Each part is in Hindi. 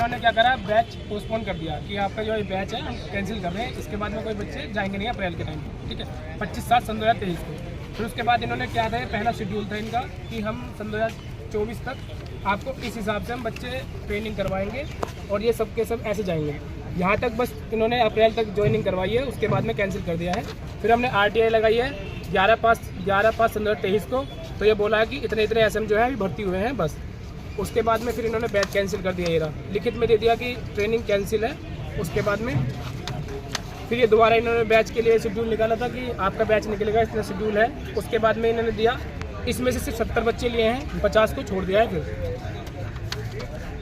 इन्होंने क्या करा, बैच पोस्टपोन कर दिया कि आपका जो ये बैच है हम कैंसिल कर रहे हैं, इसके बाद में कोई बच्चे जाएंगे नहीं अप्रैल के टाइम, ठीक है, 25/7 सन 2023 को। फिर उसके बाद इन्होंने क्या था, पहला शेड्यूल था इनका कि हम सन 2024 तक आपको इस हिसाब से हम बच्चे ट्रेनिंग करवाएंगे और ये सब के सब ऐसे जाएंगे। यहाँ तक बस इन्होंने अप्रैल तक ज्वाइनिंग करवाई है, उसके बाद में कैंसिल कर दिया है। फिर हमने RTI लगाई है 11/5 सन 2023 को, तो ये बोला है कि इतने SM जो है अभी भर्ती हुए हैं बस। उसके बाद में फिर इन्होंने बैच कैंसिल कर दिया, ये रहा लिखित में दे दिया कि ट्रेनिंग कैंसिल है। उसके बाद में फिर ये दोबारा इन्होंने बैच के लिए शेड्यूल निकाला था कि आपका बैच निकलेगा, इतना शेड्यूल है। उसके बाद में इन्होंने दिया, इसमें से सिर्फ 70 बच्चे लिए हैं, 50 को छोड़ दिया है।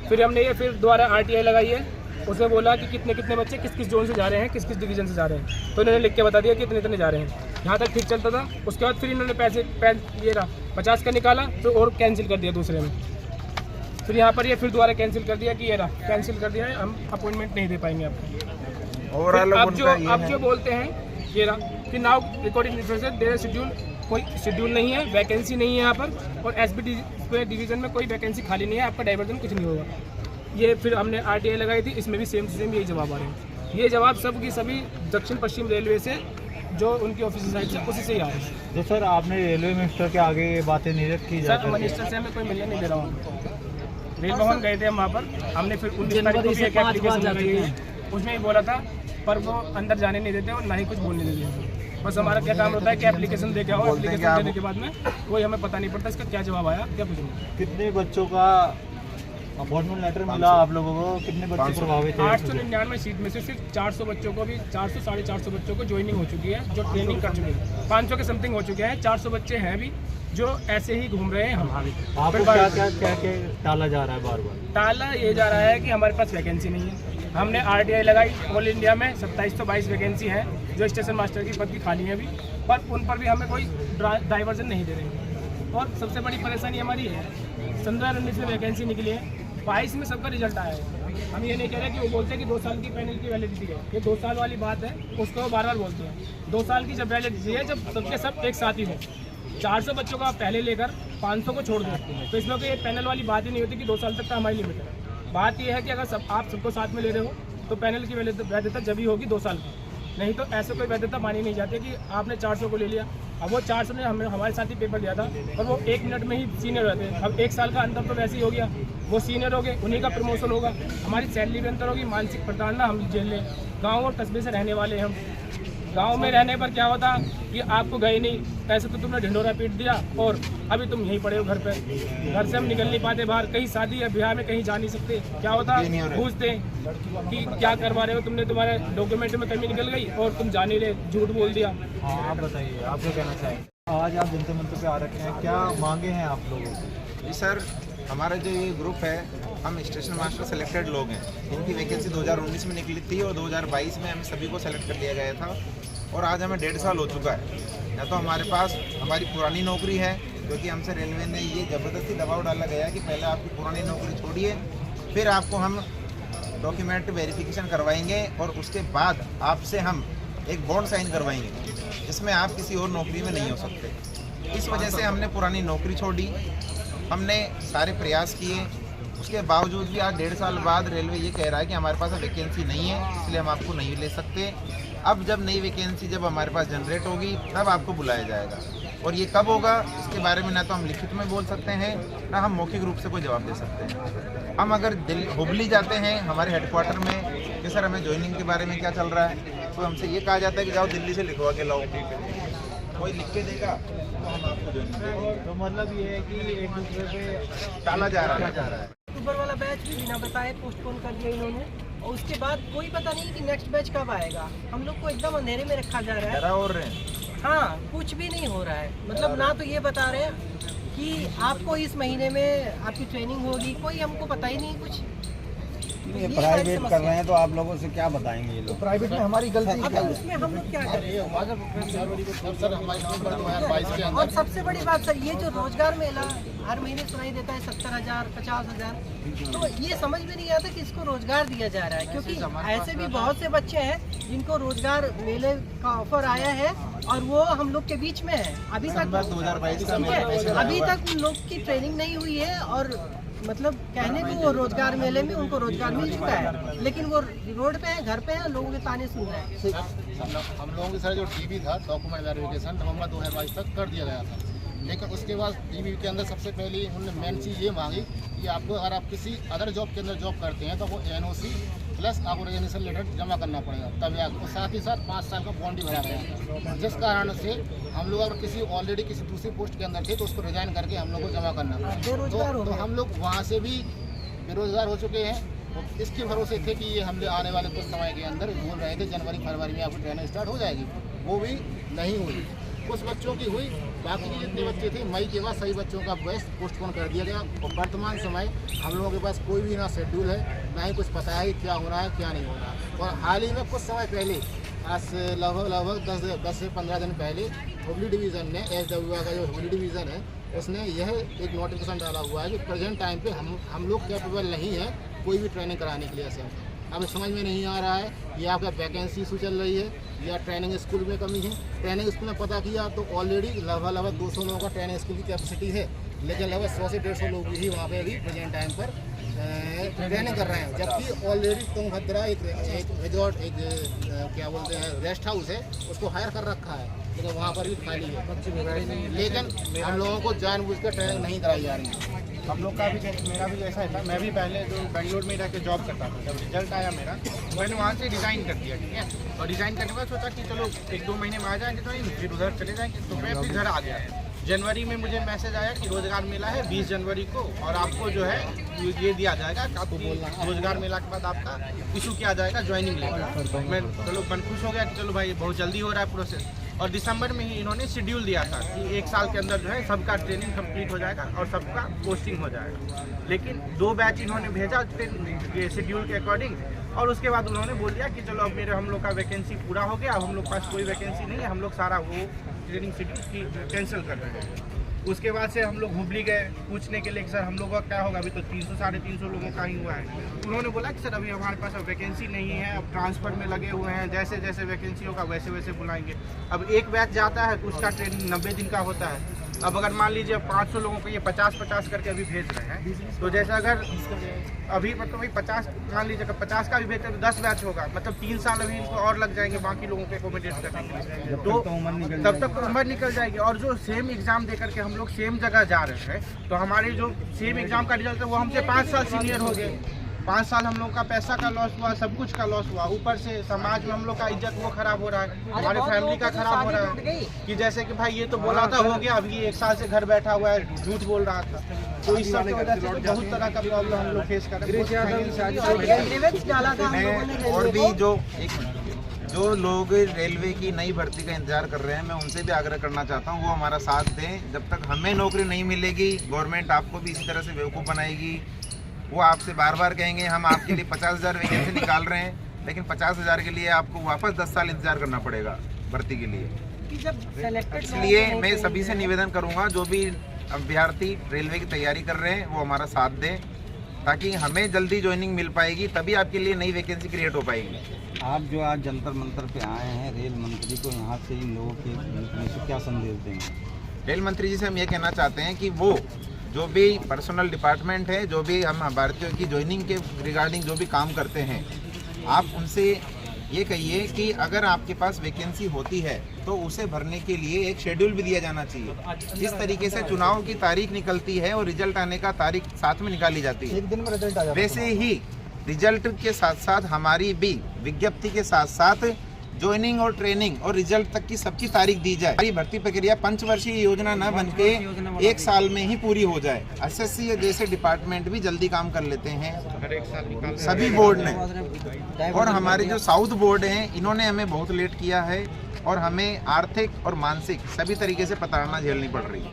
फिर हमने ये फिर दोबारा RTI लगाई है, उसमें बोला कि कितने कितने बच्चे किस किस जोन से जा रहे हैं, किस किस डिवीज़न से जा रहे हैं, तो इन्होंने लिख के बता दिया कि इतने इतने जा रहे हैं। यहाँ तक ठीक चलता था। उसके बाद फिर इन्होंने ये रहा 50 का निकाला, फिर और कैंसिल कर दिया दूसरे में। फिर यहाँ पर ये फिर दोबारा कैंसिल कर दिया कि ये रहा कैंसिल कर दिया है, हम अपॉइंटमेंट नहीं दे पाएंगे आपको। और अब जो बोलते हैं ये रहा कि नाउ रिकॉर्डिंग देयर शेड्यूल, कोई शेड्यूल नहीं है, वैकेंसी नहीं है यहाँ पर, और SB डिवीज़न में कोई वैकेंसी खाली नहीं है, आपका डाइवर्जन कुछ नहीं होगा। ये फिर हमने RTI लगाई थी, इसमें भी सेम यही जवाब आ रहे हैं। ये जवाब सब की सभी दक्षिण पश्चिम रेलवे से जो उनकी ऑफिस साइड से उसी से ही आ रही है। तो सर आपने रेलवे मिनिस्टर के आगे ये बातें नहीं रखी? सर मिनिस्टर से हमें कोई मिलने नहीं दे रहा हूँ। रेल भवन गए थे हम वहाँ पर, हमने फिर 19 तारीख को भी एक एप्लीकेशन लगाई है, उसमें ही बोला था, पर वो अंदर जाने नहीं देते और ना ही कुछ बोलने नहीं देते। बस हमारा क्या काम होता है कि एप्लीकेशन दे के आओ, एप्लीकेशन देने के बाद में कोई हमें पता नहीं पड़ता इसका क्या जवाब आया क्या कुछ नहीं। कितने बच्चों का अपॉइंटमेंट लेटर मिला आप लोगों को? कितने बच्चे प्रभावित हैं? 899 सीट में से सिर्फ 400 बच्चों को भी 400 साढ़े 400 बच्चों को ज्वाइनिंग हो चुकी है, जो ट्रेनिंग कर चुके हैं। 500 के समथिंग हो चुके हैं, 400 बच्चे हैं भी जो ऐसे ही घूम रहे हैं। हम आपको क्या टाला जा रहा है? बार बार टाला ये जा रहा है कि हमारे पास वैकेंसी नहीं है। हमने RTI लगाई, ऑल इंडिया में 2722 वैकेंसी है जो स्टेशन मास्टर की पद की खाली है अभी, पर उन पर भी हमें कोई डाइवर्जन नहीं दे रहे। और सबसे बड़ी परेशानी हमारी है, 15-19 में वैकेंसी निकली है, 22 में सबका रिजल्ट आया है। हम ये नहीं कह रहे कि वो बोलते हैं कि 2 साल की पैनल की वैलिडिटी है, ये 2 साल वाली बात है, उसको वो बार बार बोलते हैं। 2 साल की जब वैलिडिटी है, जब सबके सब एक साथ ही हो। 400 बच्चों को आप पहले लेकर 500 को छोड़ दो, तो इसमें कोई पैनल वाली बात ही नहीं होती कि 2 साल तक का हमारी लिमिट है। बात यह है कि अगर आप सबको साथ में ले रहे हो तो पैनल की वैधता जब ही होगी 2 साल की, नहीं तो ऐसे कोई वैधता मानी नहीं जाती कि आपने 400 को ले लिया। अब वो 400 ने हमारे साथ ही पेपर दिया था और वो 1 मिनट में ही सीनियर रहते हैं। अब 1 साल का अंतर तो वैसे ही हो गया, वो सीनियर हो गए, उन्हीं का प्रमोशन होगा, हमारी सैलरी भी अंतर होगी, मानसिक प्रताड़ना हम झेल लें। गाँव और कस्बे से रहने वाले हम, गांव में रहने पर क्या होता कि आपको गए नहीं, पैसे तो तुमने ढिंढोरा पीट दिया और अभी तुम यहीं पड़े हो घर पे। घर से हम निकल नहीं पाते बाहर, कहीं शादी या ब्याह में कहीं जा नहीं सकते। क्या होता पूछते कि क्या करवा रहे हो तुमने, तुम्हारे डॉक्यूमेंट में कमी निकल गई और तुम जा नहीं रहे, झूठ बोल दिया। हाँ आप बताइए, आप क्या कहना चाहेंगे? आज आप जनता मंच पे आ रखे हैं, क्या मांगे हैं आप लोगों की? जी सर, हमारा जो ये ग्रुप है, हम स्टेशन मास्टर सेलेक्टेड लोग हैं। इनकी वैकेंसी 2019 में निकली थी और 2022 में हम सभी को सेलेक्ट कर लिया गया था और आज हमें 1.5 साल हो चुका है। या तो हमारे पास हमारी पुरानी नौकरी है, क्योंकि हमसे रेलवे ने ये ज़बरदस्ती दबाव डाला गया कि पहले आपकी पुरानी नौकरी छोड़िए, फिर आपको हम डॉक्यूमेंट वेरिफिकेशन करवाएंगे और उसके बाद आपसे हम एक बॉन्ड साइन करवाएंगे जिसमें आप किसी और नौकरी में नहीं हो सकते। इस वजह से हमने पुरानी नौकरी छोड़ी, हमने सारे प्रयास किए, उसके बावजूद भी आज 1.5 साल बाद रेलवे ये कह रहा है कि हमारे पास वैकेंसी नहीं है, इसलिए हम आपको नहीं ले सकते। अब जब नई वैकेंसी जब हमारे पास जनरेट होगी तब आपको बुलाया जाएगा, और ये कब होगा इसके बारे में ना तो हम लिखित में बोल सकते हैं, ना हम मौखिक रूप से कोई जवाब दे सकते हैं। हम अगर हुबली जाते हैं हमारे हेडक्वार्टर में कि सर हमें ज्वाइनिंग के बारे में क्या चल रहा है, तो हमसे ये कहा जाता है कि जाओ दिल्ली से लिखवा के लाओ, कोई लिख के देगा तो हम आपको ज्वाइनिंग देंगे। तो मतलब ये है कि एक दूसरे पे टाला जा रहा है। अक्टूबर वाला बैच भी बिना बताए पोस्टपोन कर दिया इन्होंने, और उसके बाद कोई पता नहीं कि नेक्स्ट बैच कब आएगा। हम लोग को एकदम अंधेरे में रखा जा रहा है। और हाँ, कुछ भी नहीं हो रहा है। मतलब ना तो ये बता रहे हैं कि आपको इस महीने में आपकी ट्रेनिंग होगी, कोई हमको पता ही नहीं कुछ। ये प्राइवेट कर रहे हैं तो आप लोगों से क्या बताएंगे ये लोग? प्राइवेट में हमारी गलती अब उसमें हम लोग क्या करें? और सबसे बड़ी बात सर, ये जो रोजगार मेला हर महीने सुनाई देता है 70,000 50,000, तो ये समझ में नहीं आता कि इसको रोजगार दिया जा रहा है, क्योंकि ऐसे भी बहुत से बच्चे हैं जिनको रोजगार मेले का ऑफर आया है और वो हम लोग के बीच में है। अभी तक 2022 का अभी तक उन लोग की ट्रेनिंग नहीं हुई है और मतलब कहने को वो रोजगार मेले में उनको रोजगार मिल चुका है, लेकिन वो रोड पे है, घर पे है, लोगों के ताने सुन रहे हैं। हम लोगों के साथ जो टीवी था डॉक्यूमेंट वेरिफिकेशन नवंबर 2022 तक कर दिया गया था, लेकिन उसके बाद टीवी के अंदर सबसे पहले उन्होंने मेन चीज़ ये मांगी कि आपको अगर आप किसी अदर जॉब के अंदर जॉब करते हैं तो वो NOC प्लस आपको रेजिग्नेशन लेटर जमा करना पड़ेगा तब और साथ ही साथ 5 साल का बॉन्ड भी भरा गया, जिस कारण से हम लोग अगर किसी ऑलरेडी किसी दूसरी पोस्ट के अंदर थे तो उसको रिजाइन करके हम लोग को जमा करना तो हम लोग वहाँ से भी बेरोजगार हो चुके हैं। तो इसके भरोसे थे कि ये हमले आने वाले कुछ समय के अंदर बोल रहे थे जनवरी फरवरी में आपकी ट्रेनिंग स्टार्ट हो जाएगी, वो भी नहीं हुई। कुछ बच्चों की हुई, बाकी के जितने बच्चे थे मई के बाद सभी बच्चों का बैच पोस्टपोन कर दिया गया और वर्तमान समय हम लोगों के पास कोई भी ना शेड्यूल है, ना ही कुछ पता है कि क्या हो रहा है क्या नहीं हो रहा है। और हाल ही में कुछ समय पहले आज लगभग 10 से 15 दिन पहले हुबली डिवीज़न ने SWA का जो हुबली डिवीज़न है उसने यह एक नोटिफिकेशन डाला हुआ है कि प्रेजेंट टाइम पे हम लोग कैपेबल नहीं है कोई भी ट्रेनिंग कराने के लिए। ऐसे अब समझ में नहीं आ रहा है कि आपका वैकेंसी इशू चल रही है या ट्रेनिंग स्कूल में कमी है। ट्रेनिंग स्कूल में पता किया तो ऑलरेडी लगभग 200 लोगों का ट्रेनिंग स्कूल की कैपेसिटी है, लेकिन लगभग 100 से 150 लोग ही वहाँ पे अभी प्रेजेंट टाइम पर ट्रेनिंग कर रहे हैं, जबकि ऑलरेडी तुंगभद्रा एक रिजॉर्ट क्या बोलते हैं रेस्ट हाउस है उसको हायर कर रखा है, लेकिन वहाँ पर भी खाली है। लेकिन हम लोगों को जानबूझ कर ट्रेनिंग नहीं कराई जा रही है। हम लोग का भी मेरा भी ऐसा ही था, मैं भी पहले जो बेंगलोर में रह के जॉब करता था, जब रिजल्ट आया मेरा मैंने वहाँ से रिज़ाइन कर दिया, ठीक है। और रिज़ाइन करने के बाद सोचा कि चलो 1-2 महीने में आ जाएंगे तो नहीं फिर उधर चले जाएंगे, तो मैं फिर घर आ गया। जनवरी में मुझे मैसेज आया कि रोजगार मेला है 20 जनवरी को और आपको जो है ये दिया जाएगा, आपको रोजगार मेला के बाद आपका इशू किया जाएगा ज्वाइनिंग लेटर। मैं चलो मन खुश हो गया कि चलो भाई बहुत जल्दी हो रहा है प्रोसेस। और दिसंबर में ही इन्होंने शेड्यूल दिया था कि 1 साल के अंदर जो है सबका ट्रेनिंग कंप्लीट हो जाएगा और सबका पोस्टिंग हो जाएगा, लेकिन 2 बैच इन्होंने भेजा शेड्यूल के अकॉर्डिंग और उसके बाद उन्होंने बोल दिया कि चलो अब हम लोग का वैकेंसी पूरा हो गया, अब हम लोग के पास कोई वैकेंसी नहीं है, हम लोग सारा वो ट्रेनिंग शेड्यूल की कैंसिल कर रहे हैं। उसके बाद से हम लोग हुबली गए पूछने के लिए कि सर हम लोगों का क्या होगा, अभी तो 300-350 लोगों का ही हुआ है। उन्होंने बोला कि सर अभी हमारे पास अब वैकेंसी नहीं है, अब ट्रांसफ़र में लगे हुए हैं, जैसे जैसे वैकेंसी होगा वैसे वैसे बुलाएंगे। अब एक बैच जाता है तो उसका ट्रेनिंग 90 दिन का होता है। अब अगर मान लीजिए 500 लोगों को ये 50-50 करके अभी भेज रहे हैं, तो जैसे अगर अभी मतलब वही 50 मान लीजिए अगर 50 का भी भेजते हैं तो 10 बैच होगा, मतलब 3 साल अभी इनको और लग जाएंगे बाकी लोगों को एकोमोडेट करने के लिए, तो तब तक तो उम्र निकल जाएगी। और जो सेम एग्ज़ाम दे करके हम लोग सेम जगह जा रहे हैं तो हमारे जो सेम एग्ज़ाम का रिजल्ट है वो हमसे 5 साल सीनियर हो गए। 5 साल हम लोग का पैसा का लॉस हुआ, सब कुछ का लॉस हुआ, ऊपर से समाज में हम लोग का इज्जत वो खराब हो रहा है, हमारे फैमिली का खराब हो रहा है कि जैसे कि भाई ये तो बोला था हो गया, अभी 1 साल से घर बैठा हुआ है, झूठ बोल रहा था। तो इस सब की वजह से तो बहुत तरह का प्रॉब्लम हम लोग फेस कर रहे हैं। और भी जो लोग रेलवे की नई भर्ती का इंतजार कर रहे हैं, मैं उनसे भी आग्रह करना चाहता हूँ वो हमारा साथ दें। जब तक हमें नौकरी नहीं मिलेगी गवर्नमेंट आपको भी इसी तरह से बेवकूफ़ बनाएगी। वो आपसे बार बार कहेंगे हम आपके लिए 50,000 वैकेंसी निकाल रहे हैं, लेकिन 50,000 के लिए आपको वापस 10 साल इंतजार करना पड़ेगा भर्ती के लिए। इसलिए मैं सभी से निवेदन करूँगा जो भी अभ्यर्थी रेलवे की तैयारी कर रहे हैं वो हमारा साथ दें, ताकि हमें जल्दी ज्वाइनिंग मिल पाएगी, तभी आपके लिए नई वैकेंसी क्रिएट हो पाएगी। आप जो आज जंतर मंतर पे आए हैं, रेल मंत्री को यहाँ से इन लोगों के में से क्या संदेश देंगे? रेल मंत्री जी से हम ये कहना चाहते हैं कि वो जो भी पर्सनल डिपार्टमेंट है, जो भी हम भारतीयों की ज्वाइनिंग के रिगार्डिंग जो भी काम करते हैं, आप उनसे ये कहिए कि अगर आपके पास वैकेंसी होती है तो उसे भरने के लिए एक शेड्यूल भी दिया जाना चाहिए। जिस तरीके से चुनाव की तारीख निकलती है और रिजल्ट आने का तारीख साथ में निकाली जाती है, 1 दिन में रिजल्ट आ जाता है, वैसे ही रिजल्ट के साथ साथ हमारी भी विज्ञप्ति के साथ साथ ज्वाइनिंग और ट्रेनिंग और रिजल्ट तक की सबकी तारीख दी जाए। हमारी भर्ती प्रक्रिया 5 वर्षीय योजना न बन के 1 साल में ही पूरी हो जाए। एसएससी जैसे डिपार्टमेंट भी जल्दी काम कर लेते हैं सभी बोर्ड ने, और हमारे जो साउथ बोर्ड हैं इन्होंने हमें बहुत लेट किया है और हमें आर्थिक और मानसिक सभी तरीके से प्रताड़ना झेलनी पड़ रही है।